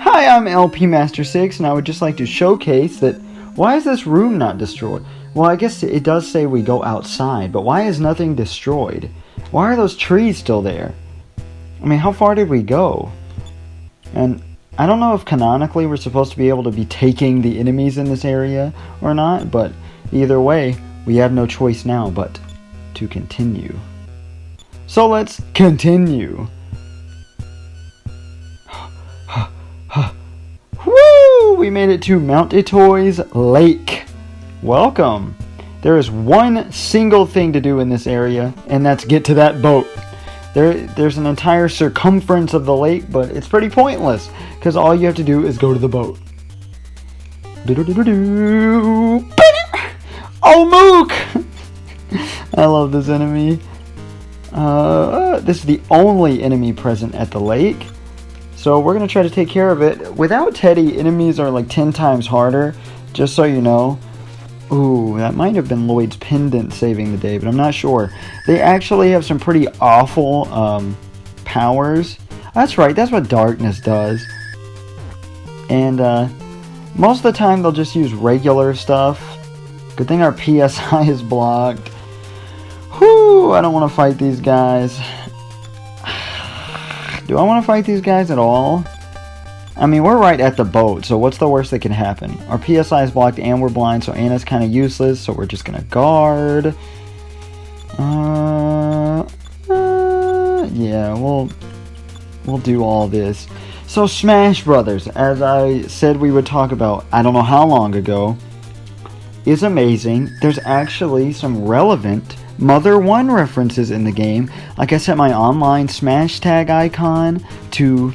Hi, I'm LP Master 6, and I would just like to showcase that why is this room not destroyed? Well, I guess it does say we go outside, but why is nothing destroyed? Why are those trees still there? I mean, how far did we go? And I don't know if canonically we're supposed to be able to be taking the enemies in this area or not, but either way, we have no choice now but to continue. So let's continue. Woo! We made it to Mount Itoi's Lake. Welcome. There is one single thing to do in this area, and that's get to that boat. There's an entire circumference of the lake, but it's pretty pointless, because all you have to do is go to the boat. Oh, Mook! I love this enemy. This is the only enemy present at the lake. So we're going to try to take care of it. Without Teddy, enemies are like 10 times harder, just so you know. Ooh, that might have been Lloyd's pendant saving the day, but I'm not sure. They actually have some pretty awful powers. That's right, that's what darkness does. And most of the time they'll just use regular stuff. Good thing our PSI is blocked. Whew, I don't want to fight these guys. Do I want to fight these guys at all? I mean, we're right at the boat, so what's the worst that can happen? Our PSI is blocked and we're blind, so Anna's kind of useless, so we're just going to guard. Yeah, we'll do all this. So Smash Brothers, as I said we would talk about, I don't know how long ago, is amazing. There's actually some relevant Mother 1 references in the game. Like I set my online Smash tag icon to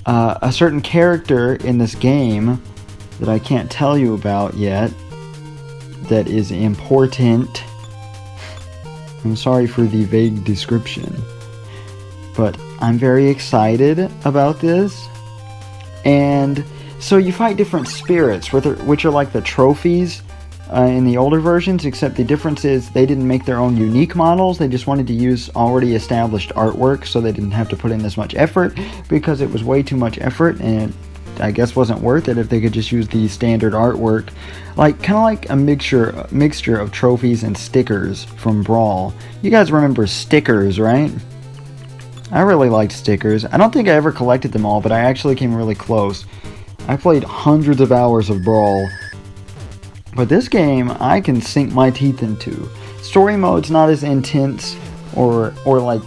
a certain character in this game that I can't tell you about yet that is important. I'm sorry for the vague description, but I'm very excited about this. And so you fight different spirits, which are like the trophies in the older versions, except the difference is they didn't make their own unique models. They just wanted to use already established artwork, so they didn't have to put in as much effort, because it was way too much effort, and it, I guess, wasn't worth it if they could just use the standard artwork. Like, kind of like a mixture of trophies and stickers from Brawl. You guys remember stickers, right? I really liked stickers. I don't think I ever collected them all, but I actually came really close. I played hundreds of hours of Brawl. But this game, I can sink my teeth into. Story mode's not as intense or like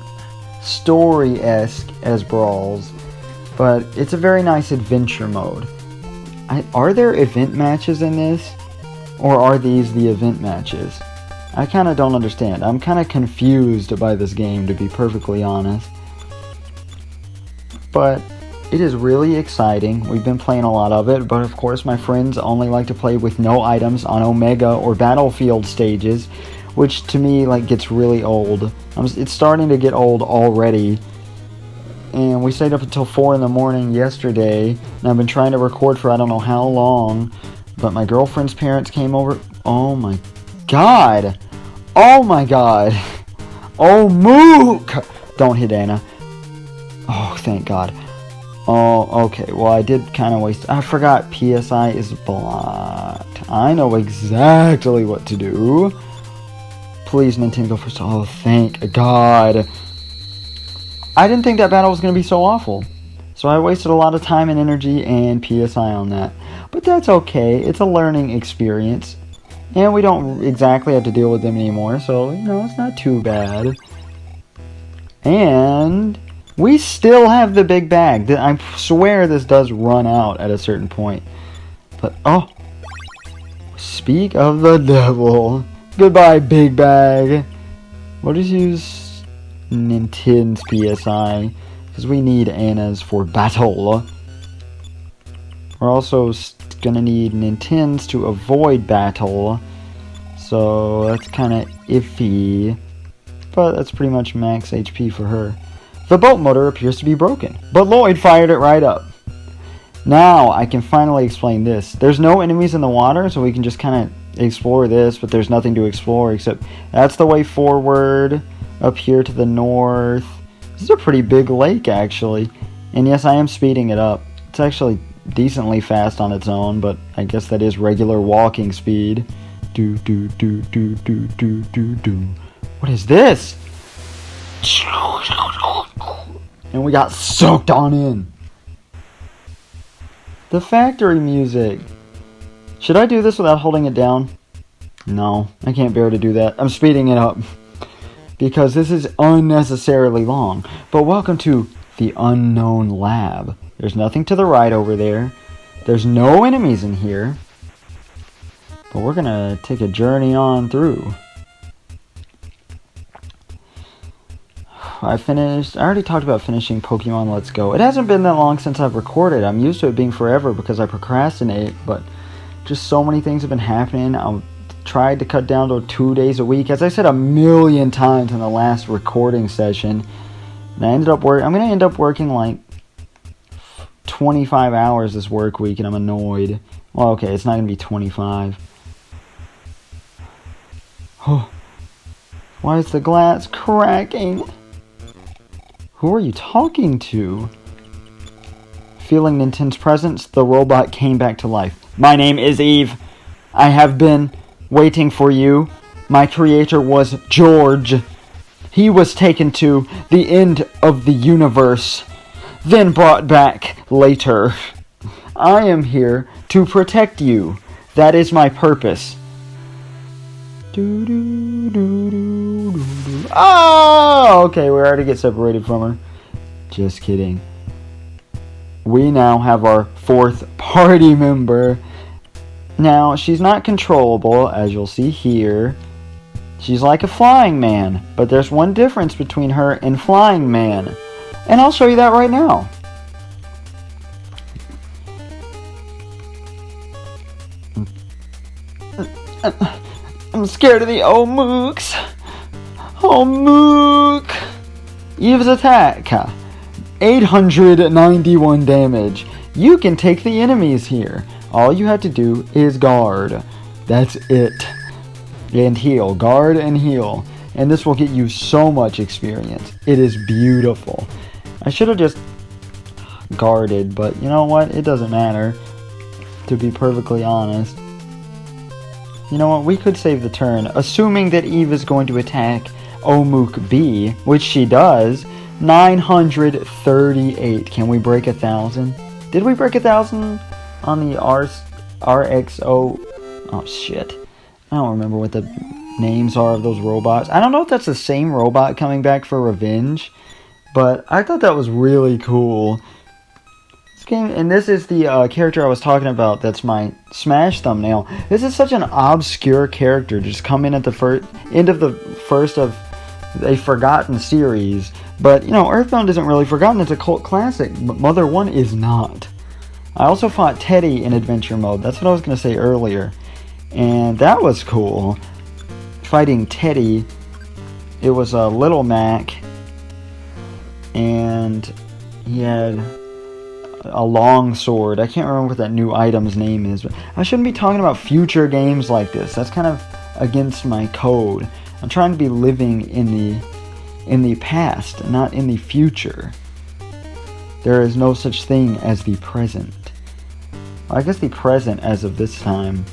story-esque as Brawl's, but it's a very nice adventure mode. Are there event matches in this? Or are these the event matches? I kind of don't understand. I'm kind of confused by this game, to be perfectly honest. But it is really exciting. We've been playing a lot of it, but of course my friends only like to play with no items on Omega or Battlefield stages, which to me like gets really old. It's starting to get old already. And we stayed up until 4 in the morning yesterday, and I've been trying to record for I don't know how long, but my girlfriend's parents came over. Oh my god! Oh my god! Oh, Mook! Don't hit Anna. Oh, thank god. Oh, okay. Well, I did kind of waste... I forgot PSI is blocked. I know exactly what to do. Please, Nintendo, go first. Oh, thank God. I didn't think that battle was going to be so awful. So I wasted a lot of time and energy and PSI on that. But that's okay. It's a learning experience. And we don't exactly have to deal with them anymore. So, you know, it's not too bad. And we still have the big bag. I swear this does run out at a certain point. But, oh. Speak of the devil. Goodbye, big bag. We'll just use Nintendo's PSI, because we need Anna's for battle. We're also gonna need Nintendo's to avoid battle. So, that's kind of iffy. But that's pretty much max HP for her. The boat motor appears to be broken, but Lloyd fired it right up. Now I can finally explain this. There's no enemies in the water, so we can just kind of explore this, but there's nothing to explore except that's the way forward, up here to the north. This is a pretty big lake, actually. And yes, I am speeding it up It's actually decently fast on its own, but I guess that is regular walking speed. Do do do do do do do do. What is this? And we got soaked on in. The factory music. Should I do this without holding it down? No, I can't bear to do that. I'm speeding it up because this is unnecessarily long. But welcome to the unknown lab. There's nothing to the right over there. There's no enemies in here. But we're gonna take a journey on through. I already talked about finishing Pokemon Let's Go. It hasn't been that long since I've recorded. I'm used to it being forever because I procrastinate, but just so many things have been happening. I tried to cut down to 2 days a week, as I said a million times in the last recording session. And I'm going to end up working like 25 hours this work week, and I'm annoyed. Well, okay, it's not going to be 25. Oh, why is the glass cracking? Who are you talking to? Feeling Nintendo's presence, the robot came back to life. My name is Eve. I have been waiting for you. My creator was George. He was taken to the end of the universe, then brought back later. I am here to protect you. That is my purpose. Oh, okay, we already get separated from her. Just kidding. We now have our fourth party member. Now, she's not controllable, as you'll see here. She's like a flying man, but there's one difference between her and Flying Man. And I'll show you that right now. I'm scared of the Omooks. Omook! Eve's attack. 891 damage. You can take the enemies here. All you have to do is guard. That's it. And heal. Guard and heal. And this will get you so much experience. It is beautiful. I should have just guarded, but you know what? It doesn't matter. To be perfectly honest. You know what? We could save the turn. Assuming that Eve is going to attack Omook B, which she does. 938. Can we break 1,000? Did we break 1,000 on the RXO? Oh shit. I don't remember what the names are of those robots. I don't know if that's the same robot coming back for revenge, but I thought that was really cool. This game, and this is the character I was talking about. That's my Smash thumbnail. This is such an obscure character. Just come in at the end of the first of a forgotten series. But, you know, EarthBound isn't really forgotten. It's a cult classic, but Mother 1 is not. I also fought Teddy in adventure mode. That's what I was going to say earlier. And that was cool. Fighting Teddy. It was a Little Mac. And he had a long sword. I can't remember what that new item's name is. But I shouldn't be talking about future games like this. That's kind of against my code. I'm trying to be living in the past, not in the future. There is no such thing as the present. I guess the present as of this time,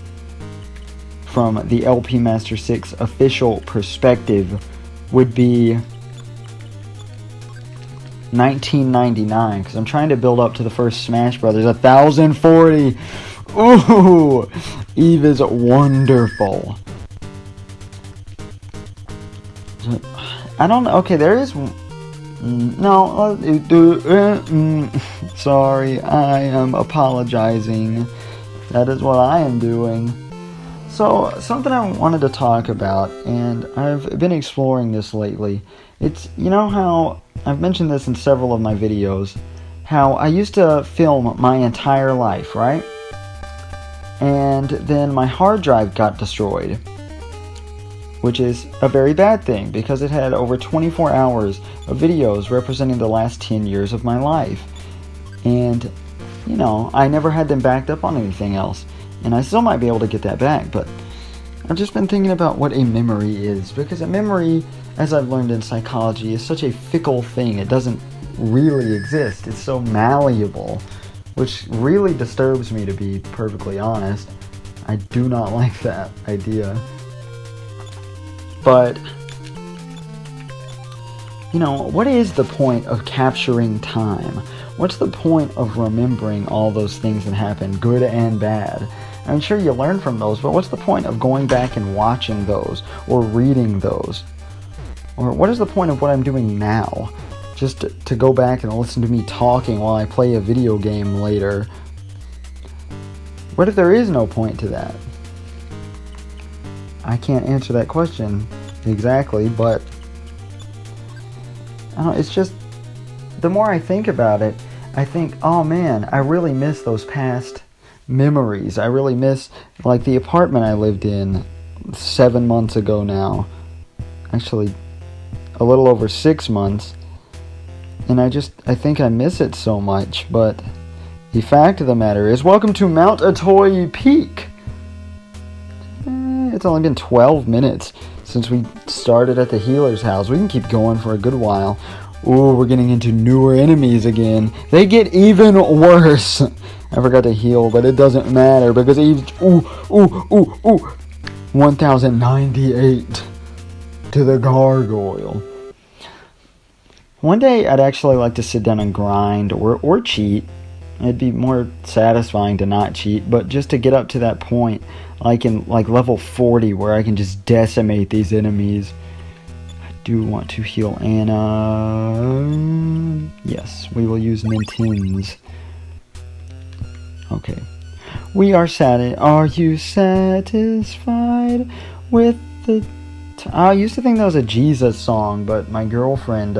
from the LP Master 6 official perspective, would be 1999, because I'm trying to build up to the first Smash Brothers. 1040! Ooh! Eve is wonderful. I don't know. Okay, there is... No. Sorry, I am apologizing. That is what I am doing. So, something I wanted to talk about, and I've been exploring this lately. It's, you know how... I've mentioned this in several of my videos. How I used to film my entire life, right? And then my hard drive got destroyed. Which is a very bad thing, because it had over 24 hours of videos representing the last 10 years of my life. And, you know, I never had them backed up on anything else. And I still might be able to get that back, but I've just been thinking about what a memory is. Because a memory, as I've learned in psychology, is such a fickle thing. It doesn't really exist. It's so malleable. which really disturbs me, to be perfectly honest. I do not like that idea. But, you know, what is the point of capturing time? What's the point of remembering all those things that happen, good and bad? I'm sure you learn from those, but what's the point of going back and watching those, or reading those? Or what is the point of what I'm doing now? Just to go back and listen to me talking while I play a video game later? What if there is no point to that? I can't answer that question exactly, but I don't know, it's just, the more I think about it, I think, oh man, I really miss those past memories. I really miss, like, the apartment I lived in 7 months ago now. Actually, a little over 6 months. And I think I miss it so much. But the fact of the matter is, welcome to Mount Atoy Peak. It's only been 12 minutes since we started at the healer's house. We can keep going for a good while. Ooh, we're getting into newer enemies again. They get even worse. I forgot to heal, but it doesn't matter because Eve's... Ooh. 1098 to the gargoyle. One day I'd actually like to sit down and grind or cheat. It'd be more satisfying to not cheat, but just to get up to that point, like in level 40, where I can just decimate these enemies. I do want to heal Anna. Yes, we will use Nintins. Okay. Are you satisfied with the... I used to think that was a Jesus song, but my girlfriend,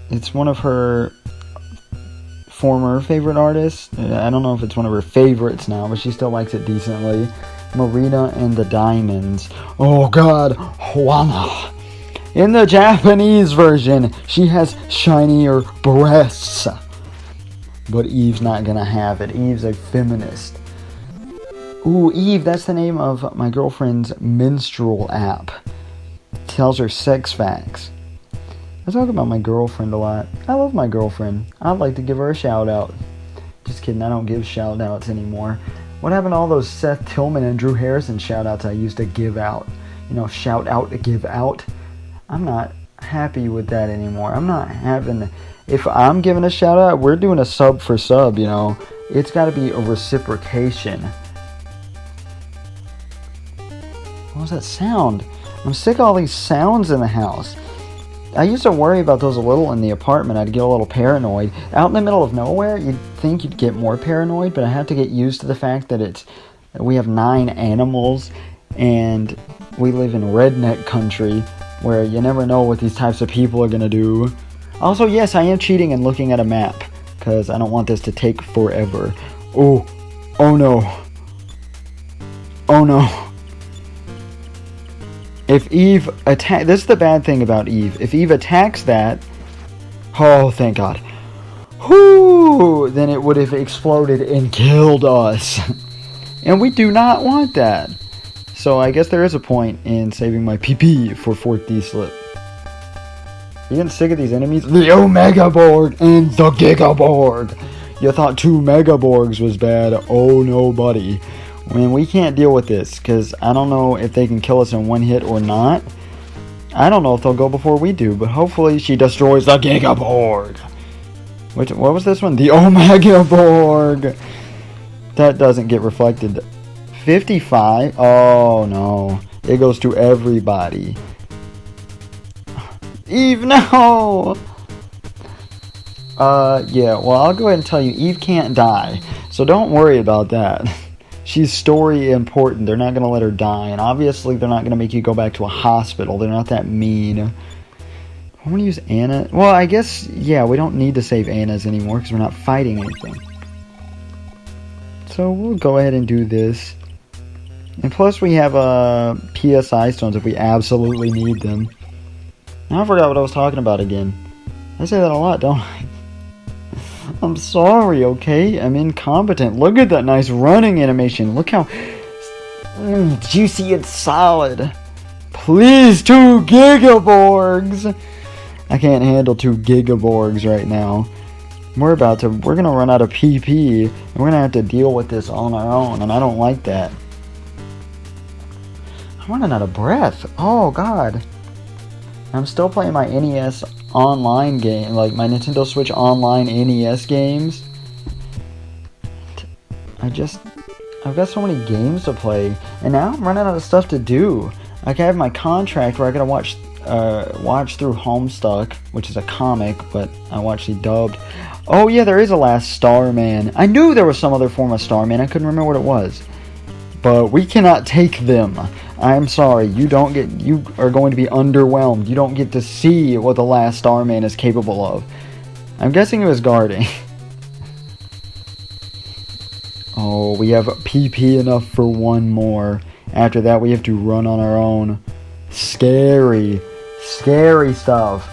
it's one of her former favorite artists. I don't know if it's one of her favorites now, but she still likes it decently. Marina and the Diamonds. Oh god, Juana. In the Japanese version, she has shinier breasts. But Eve's not gonna have it. Eve's a feminist. Ooh, Eve, that's the name of my girlfriend's menstrual app. It tells her sex facts. I talk about my girlfriend a lot. I love my girlfriend. I'd like to give her a shout out. Just kidding, I don't give shout outs anymore. What happened to all those Seth Tillman and Drew Harrison shout outs I used to give out? You know, shout out to give out. I'm not happy with that anymore. I'm not having... If I'm giving a shout out, we're doing a sub for sub, you know. It's got to be a reciprocation. What was that sound? I'm sick of all these sounds in the house. I used to worry about those a little in the apartment. I'd get a little paranoid. Out in the middle of nowhere, you'd think you'd get more paranoid, but I have to get used to the fact that we have 9 animals, and we live in redneck country, where you never know what these types of people are going to do. Also, yes, I am cheating and looking at a map, because I don't want this to take forever. Oh no. Oh no. If Eve attack, this is the bad thing about Eve. If Eve attacks that, oh, thank God. Whoo! Then it would have exploded and killed us. And we do not want that. So I guess there is a point in saving my PP for 4th D-slip. You getting sick of these enemies? The Omega Borg and the Giga Borg. You thought 2 Mega Borgs was bad. Oh no, buddy. I mean, we can't deal with this, because I don't know if they can kill us in one hit or not. I don't know if they'll go before we do, but hopefully she destroys the Giga Borg. What was this one? The Omega Borg. That doesn't get reflected. 55? Oh no. It goes to everybody. Eve, no! Yeah, well, I'll go ahead and tell you, Eve can't die. So don't worry about that. She's story important. They're not going to let her die. And obviously, they're not going to make you go back to a hospital. They're not that mean. I'm going to use Anna. Well, I guess, yeah, we don't need to save Anna's anymore because we're not fighting anything. So we'll go ahead and do this. And plus, we have PSI stones if we absolutely need them. Now I forgot what I was talking about again. I say that a lot, don't I? I'm sorry, okay? I'm incompetent. Look at that nice running animation. Look how juicy and solid. Please, 2 Gigaborgs! I can't handle 2 Gigaborgs right now. we're gonna run out of PP, and we're gonna have to deal with this on our own, and I don't like that. I'm running out of breath. Oh god. I'm still playing my NES online game, like my Nintendo Switch online NES games. I've got so many games to play, and now I'm running out of stuff to do. Like I have my contract where I gotta watch through Homestuck, which is a comic, but I watched the dubbed. Oh yeah, there is a Last Starman. I knew there was some other form of Starman. I couldn't remember what it was. But we cannot take them. I'm sorry. You are going to be underwhelmed. You don't get to see what the Last Starman is capable of. I'm guessing it was guarding. Oh, we have PP enough for one more. After that, we have to run on our own. Scary. Scary stuff.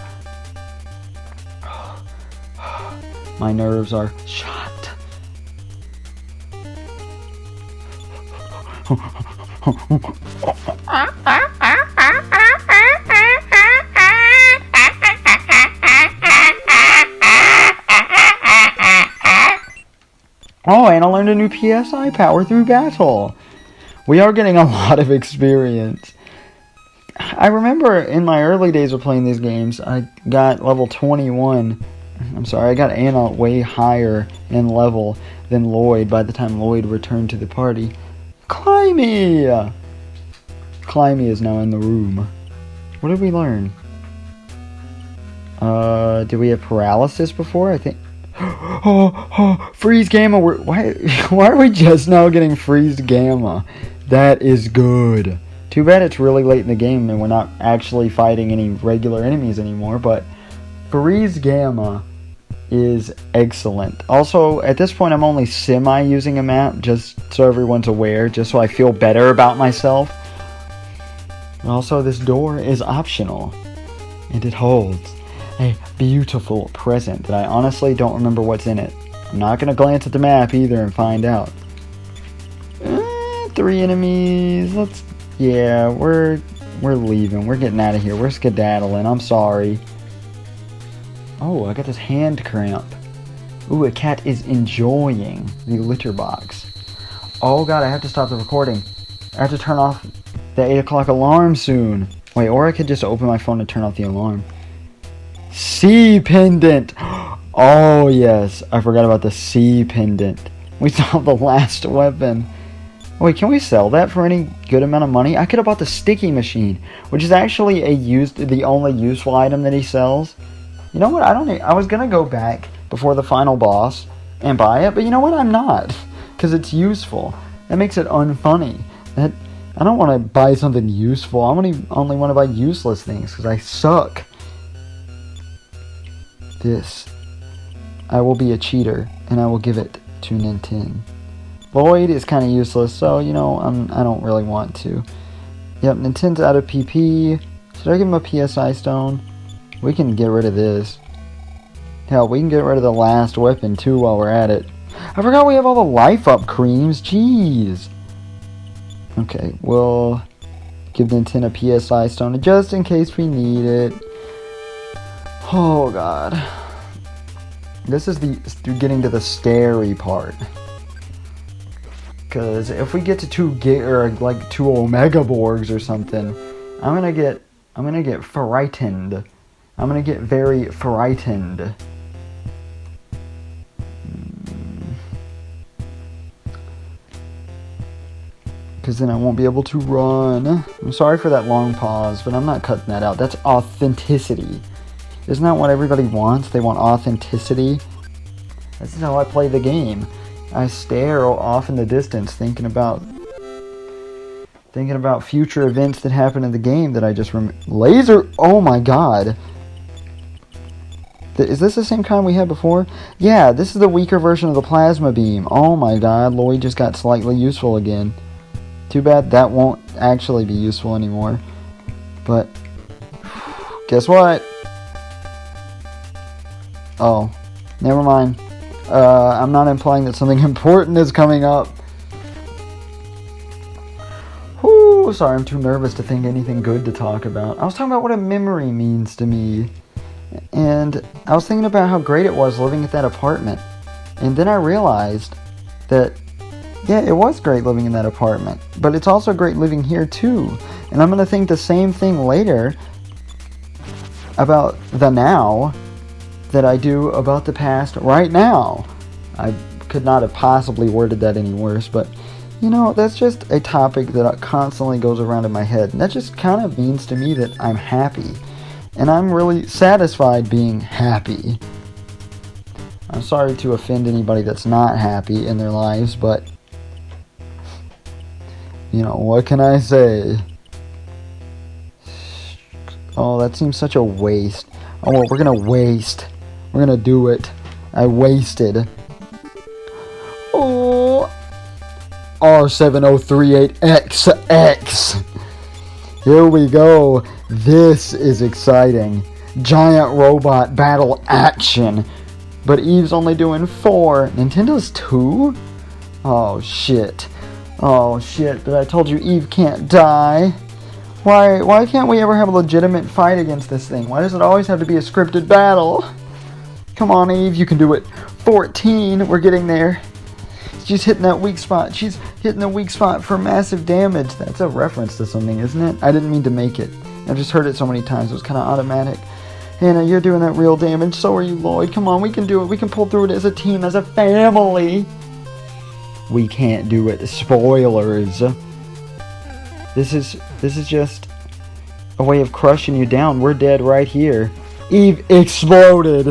My nerves are shot. Oh, and I learned a new PSI power through battle. We are getting a lot of experience. I remember in my early days of playing these games, I got level 21. I'm sorry, I got Anna way higher in level than Lloyd by the time Lloyd returned to the party. Climby! Climby is now in the room. What did we learn? Did we have paralysis before? I think... Freeze Gamma! Why are we just now getting Freeze Gamma? That is good. Too bad it's really late in the game and we're not actually fighting any regular enemies anymore, but Freeze Gamma is excellent. Also, at this point I'm only semi-using a map, just so everyone's aware, just so I feel better about myself. And also, this door is optional, and it holds a beautiful present that I honestly don't remember what's in it. I'm not going to glance at the map either and find out. 3 enemies. Yeah, we're leaving. We're getting out of here. We're skedaddling. I'm sorry. Oh, I got this hand cramp. Ooh, a cat is enjoying the litter box. Oh god, I have to stop the recording. I have to turn off the 8 o'clock alarm soon. Wait, or I could just open my phone and turn off the alarm. C pendant! Oh yes, I forgot about the C pendant. We saw the last weapon. Wait, can we sell that for any good amount of money? I could have bought the sticky machine, which is actually the only useful item that he sells. You know what? I was gonna go back before the final boss and buy it, but you know what? I'm not, because it's useful. That makes it unfunny. I don't want to buy something useful. I only want to buy useless things because I suck. This. I will be a cheater, and I will give it to Nintendo. Lloyd is kind of useless, so, you know, I don't really want to. Yep, Nintendo's out of PP. Should I give him a PSI stone? We can get rid of this. Hell, we can get rid of the last weapon, too, while we're at it. I forgot we have all the life-up creams. Jeez. Okay, we'll give Nintendo a PSI stone just in case we need it. Oh, God. This is getting to the scary part. Because if we get to 2 Omega Borgs or something, I'm gonna get frightened. I'm gonna get very frightened. Because then I won't be able to run. I'm sorry for that long pause, but I'm not cutting that out. That's authenticity. Isn't that what everybody wants? They want authenticity. This is how I play the game. I stare off in the distance thinking about future events that happen in the game that I just laser. Oh my god. Is this the same kind we had before? Yeah, this is the weaker version of the plasma beam. Oh my god, Lloyd just got slightly useful again. Too bad that won't actually be useful anymore. But guess what? Oh, never mind. I'm not implying that something important is coming up. Whoo, sorry, I'm too nervous to think anything good to talk about. I was talking about what a memory means to me. And I was thinking about how great it was living at that apartment. And then I realized that, yeah, it was great living in that apartment. But it's also great living here too. And I'm going to think the same thing later about the now that I do about the past right now. I could not have possibly worded that any worse, but you know, that's just a topic that constantly goes around in my head. And that just kind of means to me that I'm happy. And I'm really satisfied being happy. I'm sorry to offend anybody that's not happy in their lives, but you know, what can I say? Oh, that seems such a waste. Oh, well, we're gonna waste. We're gonna do it. I wasted. Oh, R7038XX. Here we go. This is exciting. Giant robot battle action. But Eve's only doing 4. Nintendo's 2? Oh, shit. Oh, shit. But I told you Eve can't die. Why can't we ever have a legitimate fight against this thing? Why does it always have to be a scripted battle? Come on, Eve, you can do it. 14, we're getting there. She's hitting that weak spot. She's hitting the weak spot for massive damage. That's a reference to something, isn't it? I didn't mean to make it. I've just heard it so many times. It was kind of automatic. Hannah, you're doing that real damage. So are you, Lloyd. Come on, we can do it. We can pull through it as a team, as a family. We can't do it. Spoilers. This is just a way of crushing you down. We're dead right here. Eve exploded.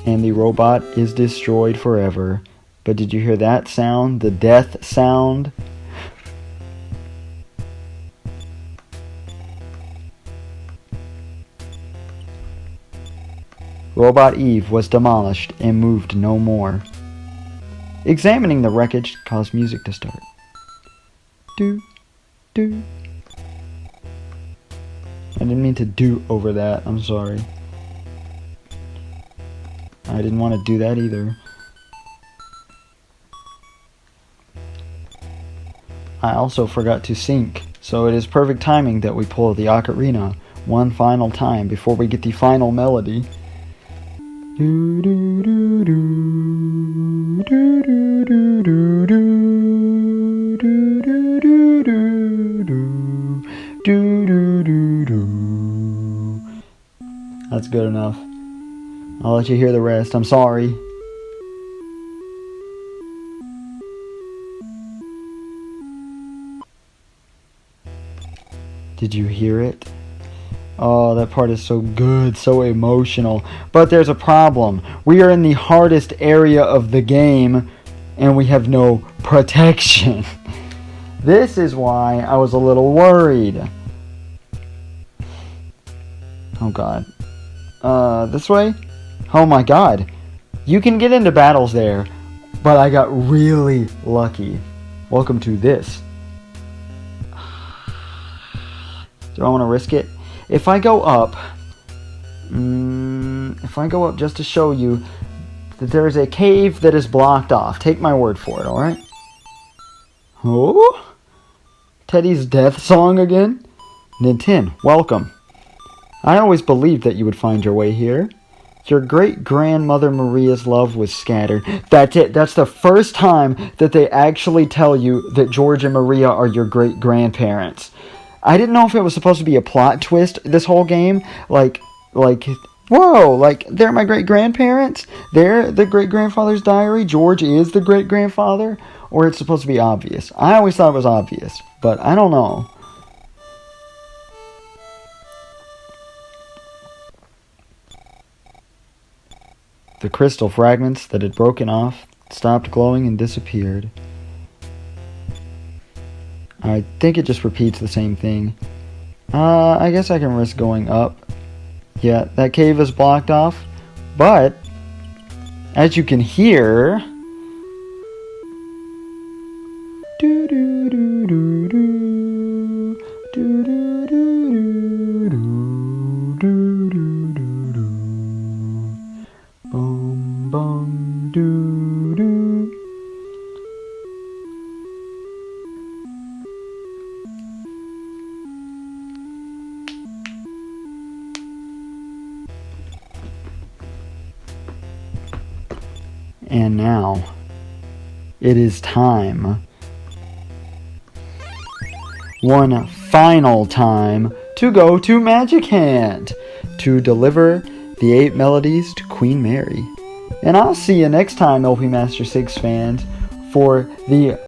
And the robot is destroyed forever. But did you hear that sound? The death sound? Robot Eve was demolished and moved no more. Examining the wreckage caused music to start. Do, do. I didn't mean to do over that. I'm sorry. I didn't want to do that either. I also forgot to sync, so it is perfect timing that we pull the ocarina one final time before we get the final melody. Do do do do do do do do do do do do do do do do. That's good enough. I'll let you hear the rest. I'm sorry. Did you hear it? Oh, that part is so good, so emotional. But there's a problem. We are in the hardest area of the game, and we have no protection. This is why I was a little worried. Oh god. This way? Oh my god. You can get into battles there, but I got really lucky. Welcome to this. Do I want to risk it? If I go up, just to show you that there is a cave that is blocked off. Take my word for it, alright? Oh? Teddy's death song again? Ninten, welcome. I always believed that you would find your way here. Your great-grandmother Maria's love was scattered. That's it. That's the first time that they actually tell you that George and Maria are your great-grandparents. I didn't know if it was supposed to be a plot twist this whole game. Like, whoa, like, they're my great-grandparents? They're the great-grandfather's diary? George is the great-grandfather? Or it's supposed to be obvious? I always thought it was obvious, but I don't know. The crystal fragments that had broken off stopped glowing and disappeared. I think it just repeats the same thing. I guess I can risk going up. Yeah, that cave is blocked off. But, as you can hear... Do do do do do do do do do do do do. Boom boom do do. And now, it is time. One final time to go to Magic Hand to deliver the 8 melodies to Queen Mary. And I'll see you next time, LP Master 6 fans, for the